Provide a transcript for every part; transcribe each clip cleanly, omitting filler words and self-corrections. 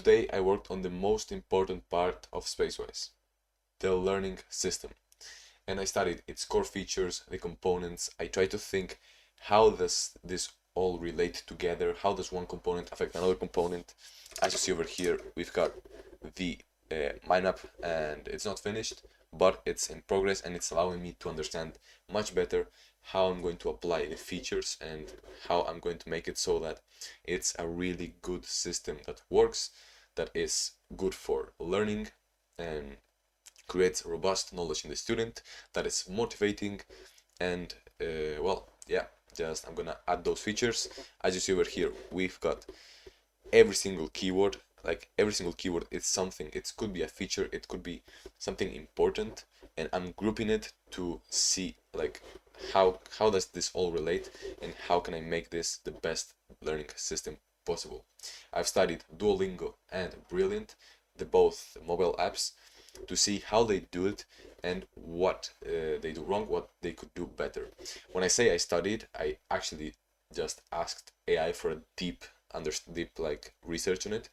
Today I worked on the most important part of SpaceWise, the learning system. And I studied its core features, the components. I tried to think, how does this all relate together? How does one component affect another component? As you see over here, we've got the mind map, and it's not finished, but it's in progress, and it's allowing me to understand much better how I'm going to apply the features and how I'm going to make it so that it's a really good system that works, that is good for learning and creates robust knowledge in the student, that is motivating, and well, yeah, just I'm gonna add those features. As you see over here, we've got every single keyword. Like every single keyword is something. It could be a feature, it could be something important, and I'm grouping it to see like how does this all relate, and how can I make this the best learning system possible. I've studied Duolingo and Brilliant, the both mobile apps, to see how they do it and what they do wrong, what they could do better. When I say I studied, I actually just asked AI for a deep like research on it,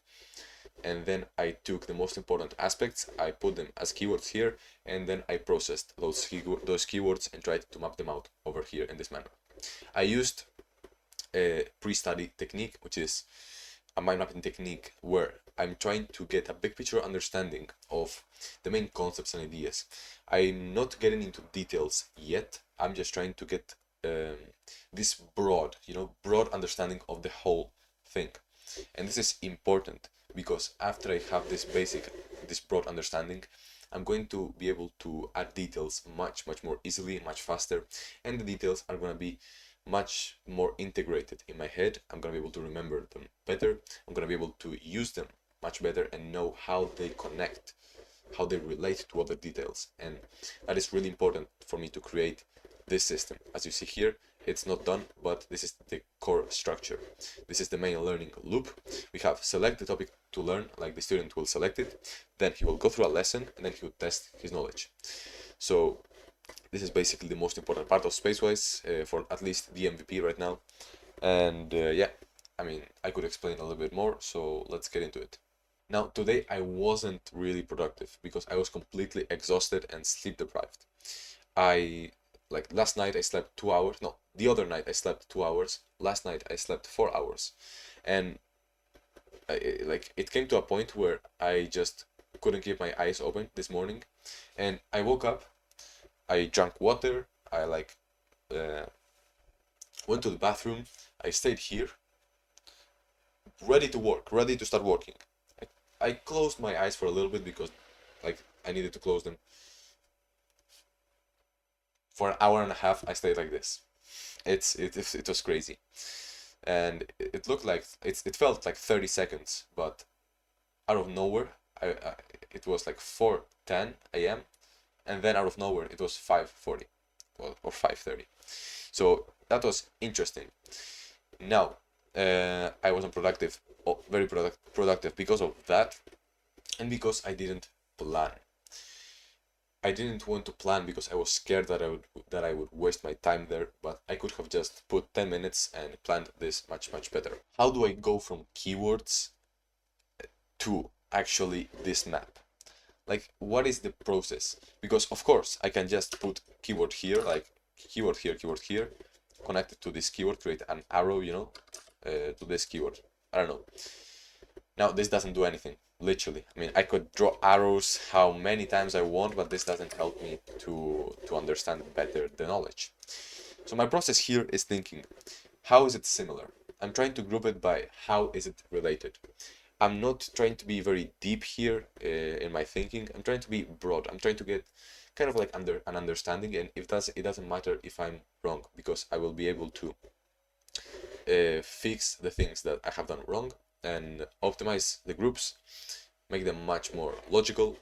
and then I took the most important aspects, I put them as keywords here, and then I processed those keywords and tried to map them out over here in this manner. I used a pre-study technique, which is a mind mapping technique where I'm trying to get a big picture understanding of the main concepts and ideas. I'm not getting into details yet. I'm just trying to get this broad understanding of the whole thing. And this is important because after I have this broad understanding, I'm going to be able to add details much more easily, much faster, and the details are going to be much more integrated in my head. I'm going to be able to remember them better. I'm going to be able to use them much better and know how they connect, how they relate to other details. And that is really important for me to create this system. As you see here, it's not done, but this is the core structure. This is the main learning loop. We have select the topic to learn, like the student will select it, then he will go through a lesson, and then he will test his knowledge. So this is basically the most important part of SpaceWise for at least the MVP right now. And yeah, I mean, I could explain a little bit more, so let's get into it. Now, today I wasn't really productive because I was completely exhausted and sleep deprived. Like last night I slept 2 hours. No, the other night I slept 2 hours. Last night I slept 4 hours. And it came to a point where I just couldn't keep my eyes open this morning. And I woke up, I drank water, I went to the bathroom, I stayed here, ready to work, ready to start working. I closed my eyes for a little bit because like I needed to close them. For an hour and a half I stayed like this. It was crazy. And it felt like 30 seconds, but out of nowhere it was like 4:10 a.m. and then out of nowhere it was 5:40 or 5:30. So that was interesting. Now I wasn't productive, very productive because of that, and because I didn't plan. I didn't want to plan because I was scared that I would waste my time there, but I could have just put 10 minutes and planned this much better. How do I go from keywords to actually this map? Like, what is the process? Because of course I can just put keyword here, like keyword here, connect it to this keyword, create an arrow, to this keyword. I don't know. Now this doesn't do anything, literally. I mean, I could draw arrows how many times I want, but this doesn't help me to understand better the knowledge. So my process here is thinking, how is it similar? I'm trying to group it by how is it related. I'm not trying to be very deep here in my thinking. I'm trying to be broad. I'm trying to get kind of like an understanding, and it doesn't matter if I'm wrong, because I will be able to fix the things that I have done wrong and optimize the groups, make them much more logical.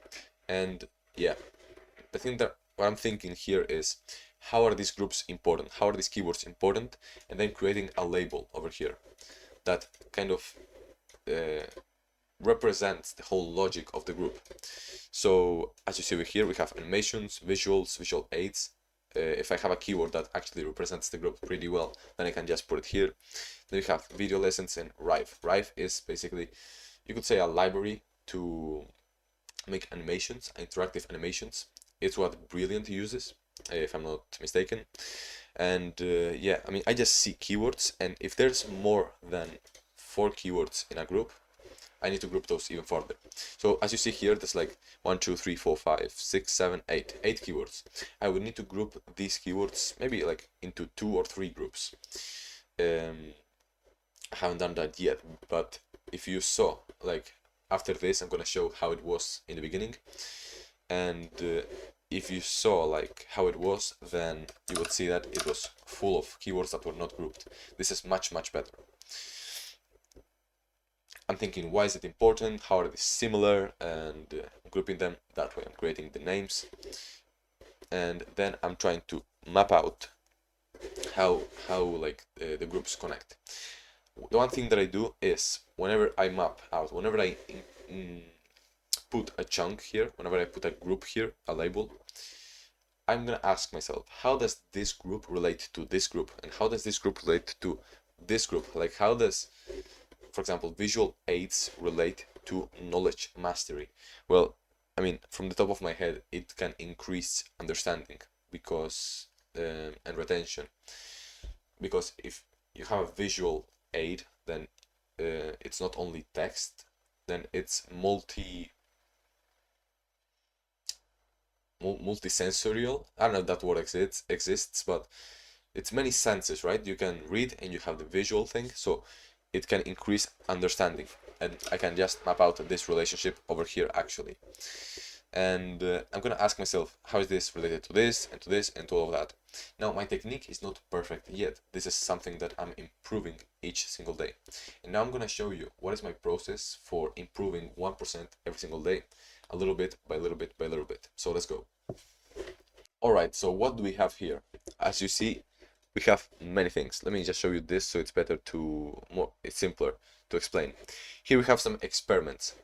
And yeah, the thing that what I'm thinking here is, how are these groups important? How are these keywords important? And then creating a label over here that kind of represents the whole logic of the group. So as you see over here, we have animations, visuals, visual aids. If I have a keyword that actually represents the group pretty well, then I can just put it here. Then we have video lessons and Rive. Rive is basically you could say a library to make animations, interactive animations. It's what Brilliant uses, if I'm not mistaken. And yeah, I mean, I just see keywords, and if there's more than 4 keywords in a group, I need to group those even further. So as you see here, there's like 1, 2, 3, 4, 5, 6, 7, 8, 8 keywords. I would need to group these keywords maybe like into 2 or 3 groups. I haven't done that yet, but if you saw, like, after this, I'm gonna show how it was in the beginning, and if you saw like how it was, then you would see that it was full of keywords that were not grouped. This is much better. I'm thinking, why is it important? How are they similar? And grouping them that way. I'm creating the names, and then I'm trying to map out how like the groups connect. The one thing that I do is whenever I map out, whenever I put a chunk here, whenever I put a group here, a label, I'm gonna ask myself, how does this group relate to this group, and how does this group relate to this group? Like, how does, for example, visual aids relate to knowledge mastery? Well, I mean, from the top of my head, it can increase understanding because and retention. Because if you have a visual aid, then it's not only text, then it's multi-sensorial. I don't know if that word exists, but it's many senses, right? You can read and you have the visual thing, so it can increase understanding. And I can just map out this relationship over here actually. And I'm gonna ask myself, how is this related to this and to this and to all of that? Now, my technique is not perfect yet. This is something that I'm improving each single day. And now I'm gonna show you what is my process for improving 1% every single day, a little bit by little bit by little bit. So let's go. All right, so what do we have here? As you see, we have many things. Let me just show you this so it's better it's simpler to explain. Here we have some experiments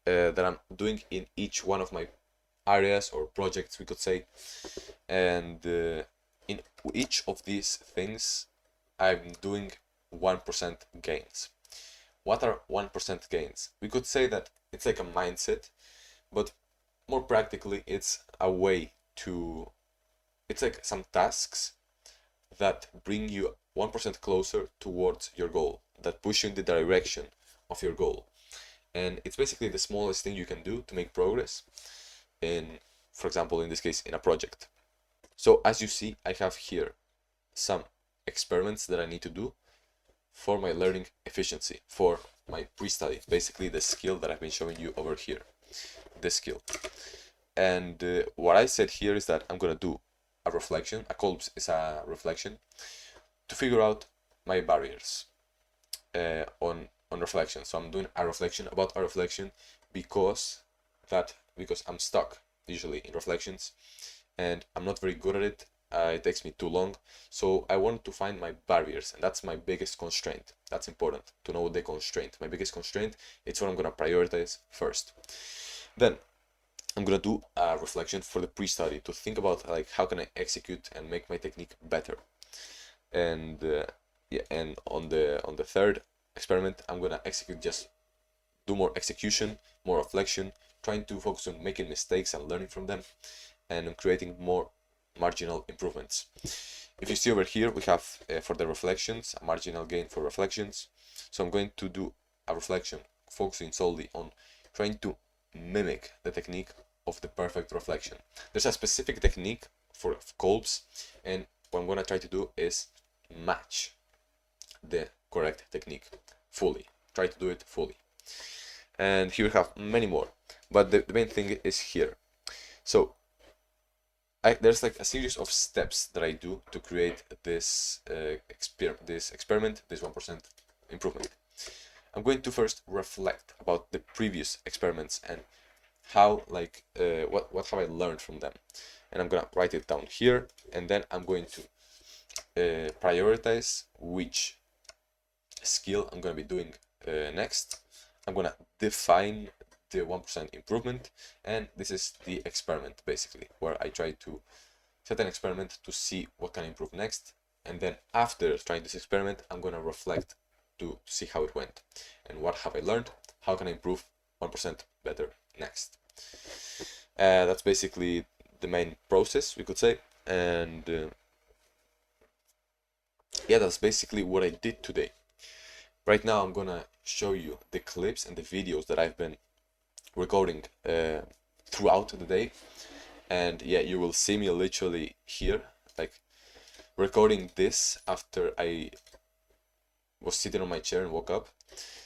that I'm doing in each one of my areas or projects, we could say. And in each of these things, I'm doing 1% gains. What are 1% gains? We could say that it's like a mindset, but more practically, it's a way to, it's like some tasks that bring you 1% closer towards your goal, that push you in the direction of your goal. And it's basically the smallest thing you can do to make progress in, for example, in this case, in a project. So as you see, I have here some experiments that I need to do for my learning efficiency, for my pre-study, basically the skill that I've been showing you over here, this skill. And what I said here is that I'm gonna do a reflection. A collapse is a reflection to figure out my barriers on reflection. So I'm doing a reflection about a reflection because I'm stuck usually in reflections and I'm not very good at it. It takes me too long. So I want to find my barriers, and that's my biggest constraint. That's important to know the constraint. My biggest constraint, it's what I'm gonna prioritize first. Then I'm gonna do a reflection for the pre-study to think about like how can I execute and make my technique better. And yeah, and on the third experiment, I'm gonna execute, just do more execution, more reflection, trying to focus on making mistakes and learning from them, and on creating more marginal improvements. If you see over here, we have for the reflections, a marginal gain for reflections. So I'm going to do a reflection focusing solely on trying to mimic the technique of the perfect reflection. There's a specific technique for colps, and what I'm gonna try to do is match the correct technique fully. Try to do it fully. And here we have many more, but the main thing is here. So there's like a series of steps that I do to create this experiment, this 1% improvement. I'm going to first reflect about the previous experiments and how, like, what have I learned from them, and I'm gonna write it down here, and then I'm going to prioritize which skill I'm gonna be doing next. I'm gonna define the 1% improvement, and this is the experiment basically, where I try to set an experiment to see what can I improve next, and then after trying this experiment, I'm gonna reflect to see how it went and what have I learned how can I improve 1% better next. That's basically the main process, we could say. And yeah, that's basically what I did today. Right now I'm gonna show you the clips and the videos that I've been recording throughout the day. And yeah, you will see me literally here, like recording this after I was sitting on my chair and woke up.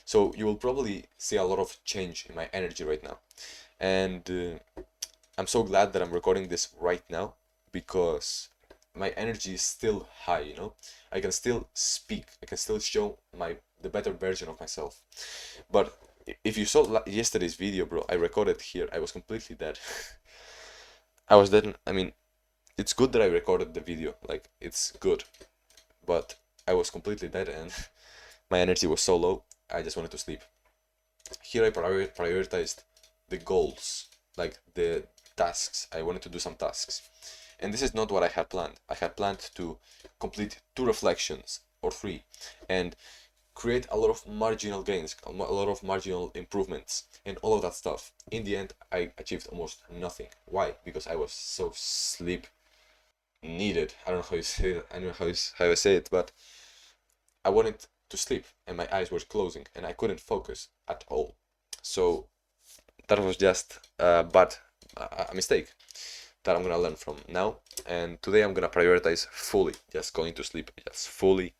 So you will probably see a lot of change in my energy right now. And I'm so glad that I'm recording this right now, because my energy is still high, you know? I can still speak, I can still show the better version of myself. But if you saw yesterday's video, bro, I recorded here, I was completely dead. I was dead. I mean, it's good that I recorded the video, like, it's good. But I was completely dead and my energy was so low, I just wanted to sleep. Here I prioritized the goals, like the tasks. I wanted to do some tasks. And this is not what I had planned. I had planned to complete 2 reflections or 3 and create a lot of marginal gains, a lot of marginal improvements and all of that stuff. In the end, I achieved almost nothing. Why? Because I was so sleep needed. I don't know how you say it. I don't know how I say it, but I wanted to sleep and my eyes were closing and I couldn't focus at all. So that was just a mistake that I'm gonna learn from now. And today I'm gonna prioritize fully just going to sleep, just fully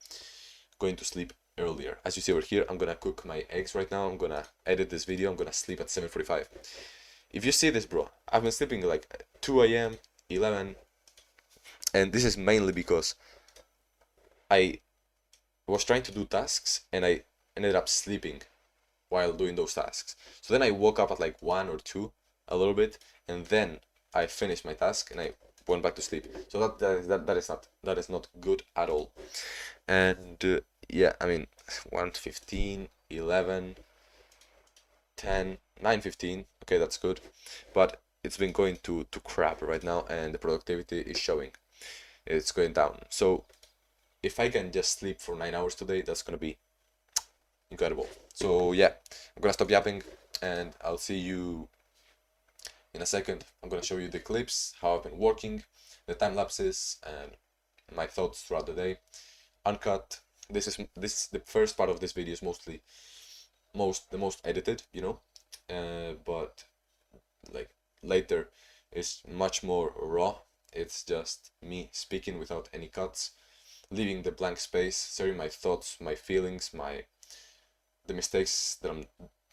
going to sleep earlier. As you see over here, I'm gonna cook my eggs right now. I'm gonna edit this video. I'm gonna sleep at 7:45. If you see this, bro, I've been sleeping like 2 a.m., 11, and this is mainly because I was trying to do tasks and I ended up sleeping while doing those tasks. So then I woke up at like 1 or 2 a little bit, and then I finished my task and I went back to sleep. So that is not good at all. And yeah, I mean 1:15, 11, 10, 9:15. Okay, that's good. But it's been going to crap right now and the productivity is showing. It's going down. So if I can just sleep for 9 hours today, that's gonna be incredible. So yeah, I'm gonna stop yapping and I'll see you in a second. I'm gonna show you the clips, how I've been working, the time lapses, and my thoughts throughout the day, uncut. This is the first part of this video is the most edited, you know, but like later is much more raw. It's just me speaking without any cuts, leaving the blank space, sharing my thoughts, my feelings, the mistakes that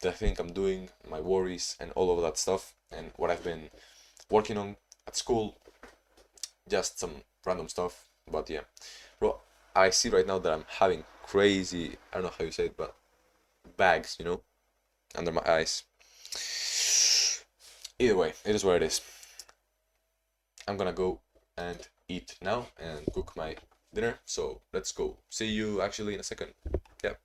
I think I'm doing, my worries, and all of that stuff, and what I've been working on at school. Just some random stuff, but yeah, bro. I see right now that I'm having crazy, I don't know how you say it, but bags, you know, under my eyes. Either way, it is what it is. I'm gonna go and eat now and cook my dinner, so let's go. See you actually in a second. Yeah.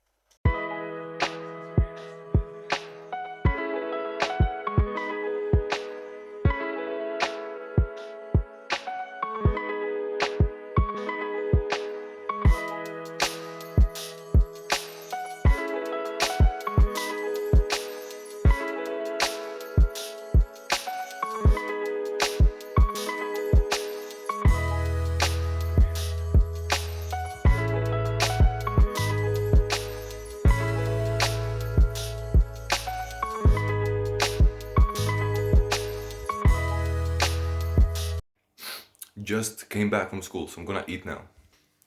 Just came back from school, so I'm gonna eat now.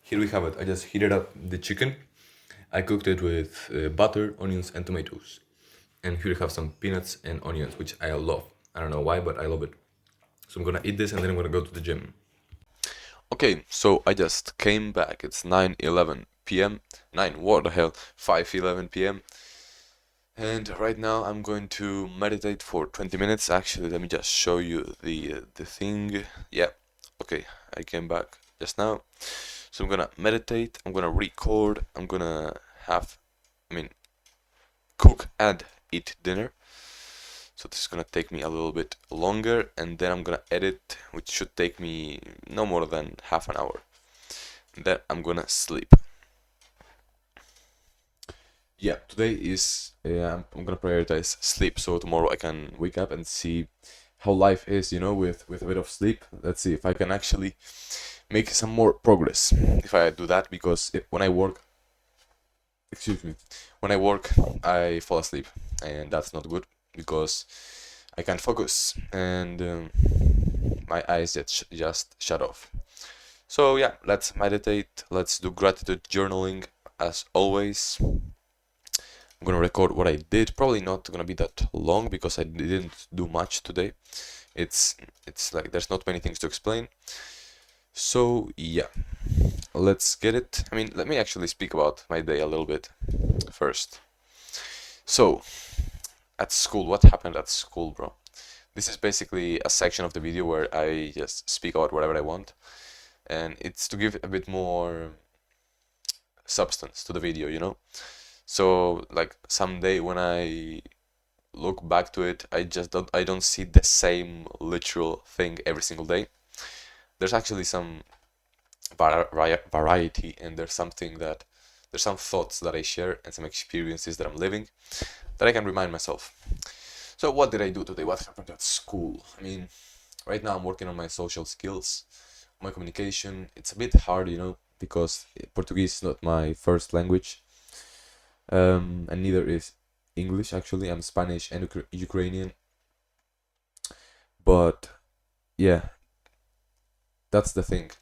Here we have it. I just heated up the chicken. I cooked it with butter, onions, and tomatoes. And here we have some peanuts and onions, which I love. I don't know why, but I love it. So I'm gonna eat this and then I'm gonna go to the gym. Okay, so I just came back. It's 9:11 p.m. 9, what the hell? 5:11 p.m. And right now I'm going to meditate for 20 minutes. Actually, let me just show you the thing. Yeah. Okay, I came back just now. So I'm gonna meditate, I'm gonna record, I'm gonna cook and eat dinner. So this is gonna take me a little bit longer, and then I'm gonna edit, which should take me no more than half an hour. And then I'm gonna sleep. yeah, today is I'm gonna prioritize sleep, so tomorrow I can wake up and see how life is, with a bit of sleep. Let's see if I can actually make some more progress if I do that, because when I work, excuse me, when I work, I fall asleep, and that's not good because I can't focus, and my eyes just shut off. So yeah, let's meditate. Let's do gratitude journaling as always. I'm gonna record what I did. Probably not gonna be that long because I didn't do much today. It's it's like there's not many things to explain. So yeah, let's get it. I mean, let me actually speak about my day a little bit first. So at school, what happened at school, bro? This is basically a section of the video where I just speak about whatever I want, and it's to give a bit more substance to the video. So like someday when I look back to it, I don't see the same literal thing every single day. There's actually some variety, and there's some thoughts that I share and some experiences that I'm living that I can remind myself. So what did I do today? What happened at school? I mean, right now I'm working on my social skills, my communication. It's a bit hard, because Portuguese is not my first language, and neither is English. Actually, I'm Spanish and Ukrainian, but yeah, that's the thing.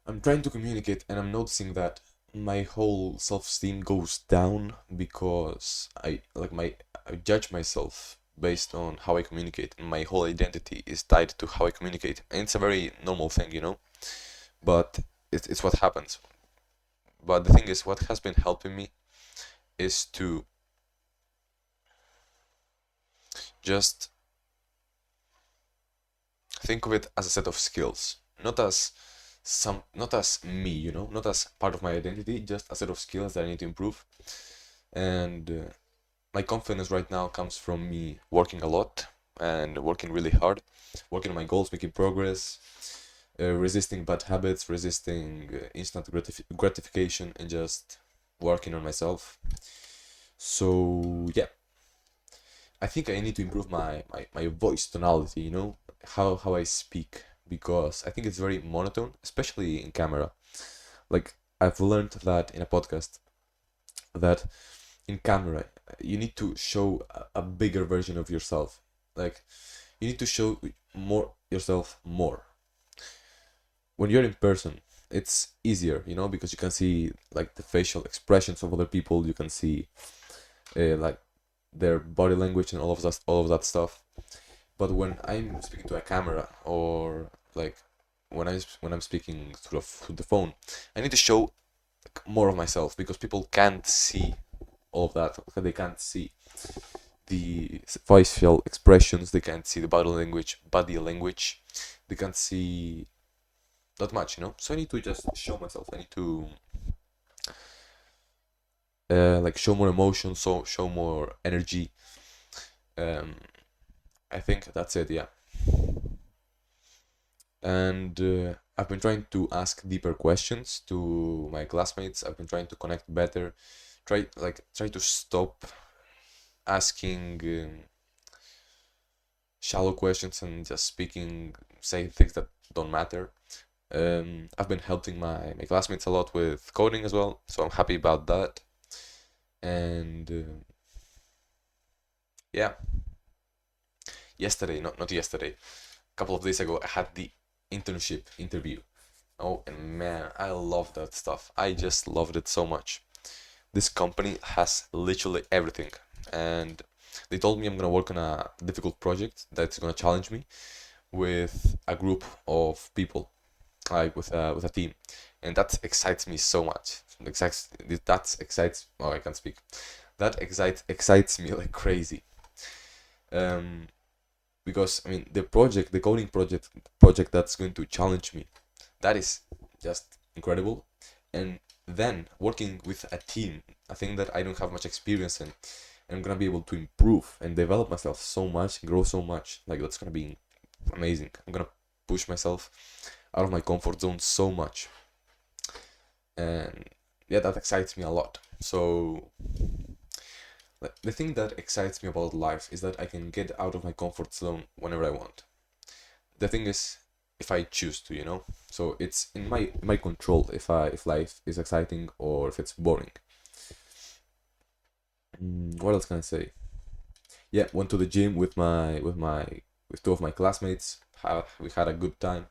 I'm trying to communicate, and I'm noticing that my whole self-esteem goes down because I judge myself based on how I communicate, and my whole identity is tied to how I communicate. And it's a very normal thing, but it's what happens. But the thing is, what has been helping me is to just think of it as a set of skills, not as me, not as part of my identity, just a set of skills that I need to improve. And my confidence right now comes from me working a lot and working really hard, working on my goals, making progress, resisting bad habits, resisting instant gratification, and just working on myself. So yeah, I think I need to improve my voice tonality, how I speak, because I think it's very monotone, especially in camera. Like, I've learned that in a podcast, that in camera you need to show a bigger version of yourself. Like, you need to show more yourself more. When you're in person, it's easier, because you can see like the facial expressions of other people. You can see like their body language and all of that stuff. But when I'm speaking to a camera, or like when I'm speaking through the phone, I need to show more of myself, because people can't see all of that. They can't see the facial expressions. They can't see the body language. They can't see that much. So I need to just show myself. I need to like show more emotion, so show more energy. Um, I think that's it. Yeah. And I've been trying to ask deeper questions to my classmates. I've been trying to connect better. Try to stop asking shallow questions and just saying things that don't matter. I've been helping my classmates a lot with coding as well, so I'm happy about that. And yeah, not yesterday, a couple of days ago, I had the internship interview. Oh, and man, I love that stuff. I just loved it so much. This company has literally everything, and they told me I'm gonna work on a difficult project that's gonna challenge me with a group of people, like with a team, and that excites me so much. That excites. Oh, I can't speak. That excites me like crazy. Um, because I mean the coding project that's going to challenge me, that is just incredible. And then working with a team, a thing that I don't have much experience in, and I'm gonna be able to improve and develop myself so much, grow so much. Like, that's gonna be amazing. I'm gonna push myself out of my comfort zone so much, and yeah, that excites me a lot. So the thing that excites me about life is that I can get out of my comfort zone whenever I want. The thing is, if I choose to, so it's in my control if life is exciting or if it's boring. What else can I say? Yeah, went to the gym with two of my classmates. We had a good time,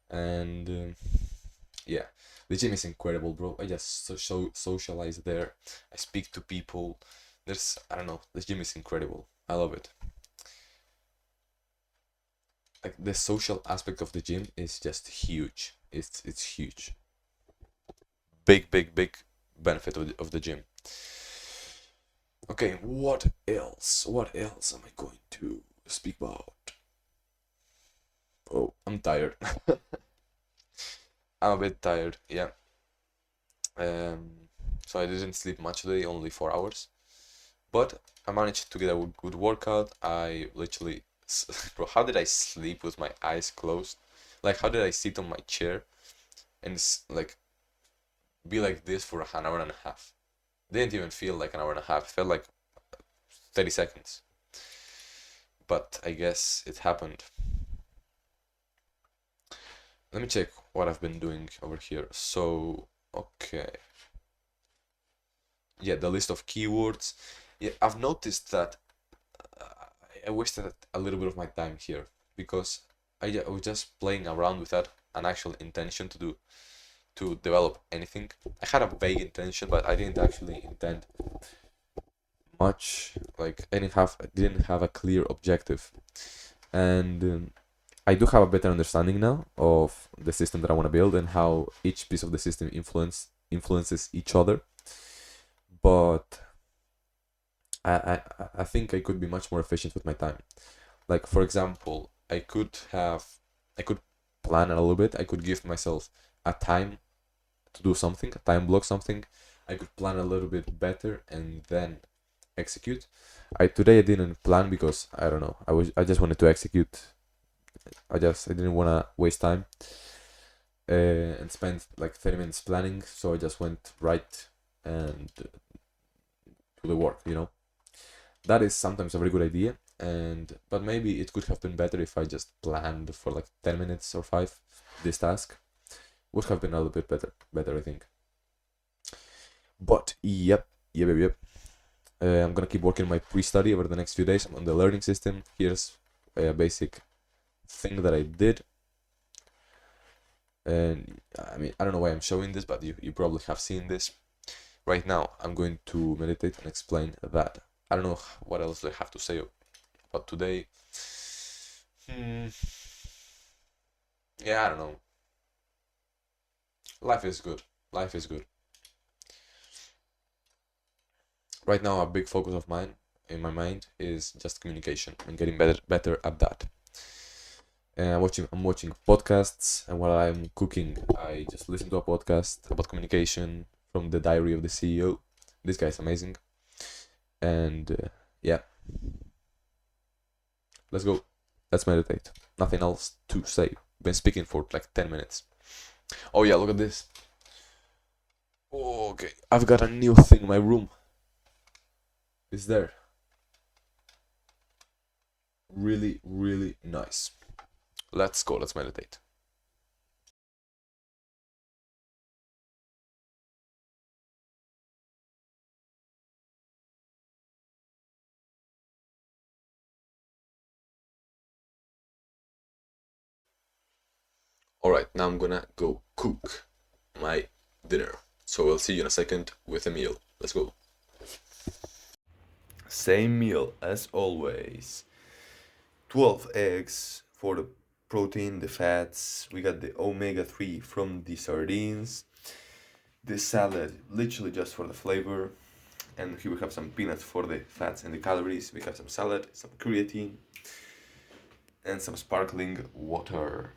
and yeah, the gym is incredible, bro. I just socialize there. I speak to people. I don't know. The gym is incredible. I love it. Like the social aspect of the gym is just huge. It's huge. Big benefit of the gym. Okay, what else? What else am I going to speak about? Oh, I'm tired. I'm a bit tired. Yeah. Um, so I didn't sleep much today, only 4 hours. But I managed to get a good workout. I literally, bro, how did I sleep with my eyes closed? Like, how did I sit on my chair and like be like this for an hour and a half? Didn't even feel like an hour and a half. It felt like 30 seconds. But I guess it happened. Let me check what I've been doing over here. So, okay. Yeah, the list of keywords. Yeah, I've noticed that I wasted a little bit of my time here because I was just playing around without an actual intention to develop anything. I had a vague intention, but I didn't actually intend much. Like I didn't have a clear objective, and I do have a better understanding now of the system that I want to build and how each piece of the system influences each other. But I think I could be much more efficient with my time. Like for example, I could plan a little bit. I could give myself a time to do something, a time block something. I could plan a little bit better and then execute. I didn't plan because I don't know. I just wanted to execute. I didn't want to waste time and spend like 30 minutes planning. So I just went right and to the work. That is sometimes a very good idea, but maybe it could have been better if I just planned for like 10 minutes or 5. This task would have been a little bit better I think. But yep. I'm gonna keep working my pre-study over the next few days. I'm on the learning system. Here's a basic thing that I did, and I mean I don't know why I'm showing this, but you probably have seen this. Right now I'm going to meditate and explain that. I don't know what else I have to say about today. Hmm. Yeah, I don't know. Life is good. Life is good. Right now, a big focus of mine in my mind is just communication and getting better at that. And I'm watching podcasts, and while I'm cooking, I just listen to a podcast about communication from the Diary of the CEO. This guy's amazing. And yeah, let's go. Let's meditate. Nothing else to say. Been speaking for like 10 minutes. Oh yeah, look at this. Oh, okay, I've got a new thing in my room. It's there. Really, really nice. Let's go, let's meditate. Alright, now I'm gonna go cook my dinner. So I'll see you in a second with a meal. Let's go. Same meal as always. 12 eggs for the protein, the fats. We got the omega-3 from the sardines. This salad, literally just for the flavor. And here we have some peanuts for the fats and the calories. We have some salad, some creatine, and some sparkling water.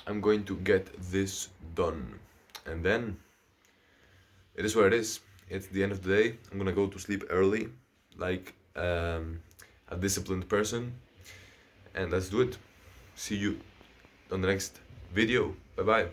I'm going to get this done. And then it is what it is. It's the end of the day. I'm gonna go to sleep early, like a disciplined person. And let's do it. See you on the next video. Bye bye.